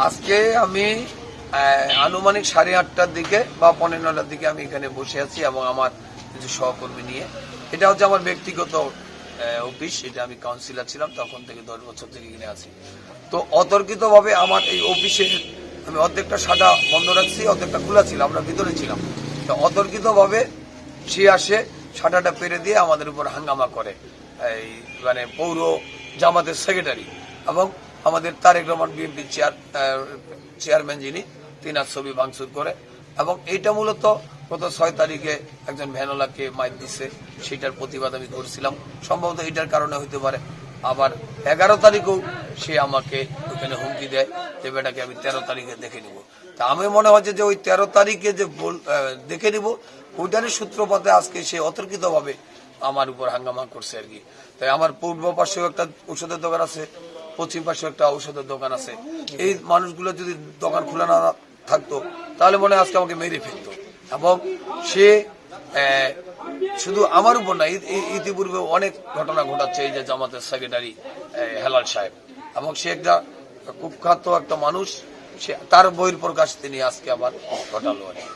আজকে আমি আনুমানিক 8:30টার দিকে বা 9:45টার দিকে আমি এখানে বসে আছি এবং আমার কিছু সহকর্মী নিয়ে। এটা হচ্ছে আমার ব্যক্তিগত অফিস। এটা আমি কাউন্সিলর ছিলাম, তখন থেকে 10 বছর থেকে এখানে আছি। তো অতর্কিতভাবে আমার এই অফিসে আমি অর্ধেকটা শাটা বন্ধ রাখছি, অর্ধেকটা খোলা ছিল, আমরা ভিতরে ছিলাম। তো অতর্কিতভাবে সে আসে, শাটাটা পেরে দিয়ে আমাদের উপর হাঙ্গামা করে। এই মানে পৌর জামাতের সেক্রেটারি এবং আমাদের তারেক রহমান বিএনপি চেয়ারম্যান যিনি, তিনার ছবি ভাঙচুর করে। এবং এইটা মূলত গত 6 তারিখে একজন ভ্যানওয়ালাকে মাইর দিচ্ছে, সেটার প্রতিবাদ আমি করছিলাম। সম্ভবত এটার কারণে হইতে পারে। আবার 11 তারিখেও সে আমাকে ওখানে হুমকি দেয় যে বেটাকে আমি 13 তারিখে দেখে নিব। তা আমি মনে হচ্ছে যে ওই 13 তারিখে যে দেখে নিব, ওইটারই সূত্রপাতে আজকে সে অতর্কিতভাবে আমার উপর হাঙ্গামা করছে আর কি। তাই আমার পূর্ব পাশেও একটা ঔষধের দোকান আছে, পশ্চিম পাশেও একটা ঔষধের দোকান আছে। এই মানুষগুলো যদি দোকান খোলা না থাকতো তাহলে মনে হয় আজকে আমাকে মেরে ফেলতো। এবং সে শুধু আমার উপর না, ইতিপূর্বে অনেক ঘটনা ঘটাচ্ছে। এই যে জামাতের সেক্রেটারি হেলাল সাহেব, এবং সে একটা কুখ্যাত একটা মানুষ, সে তার বহির প্রকাশ তিনি আজকে আবার ঘটালো আর কি।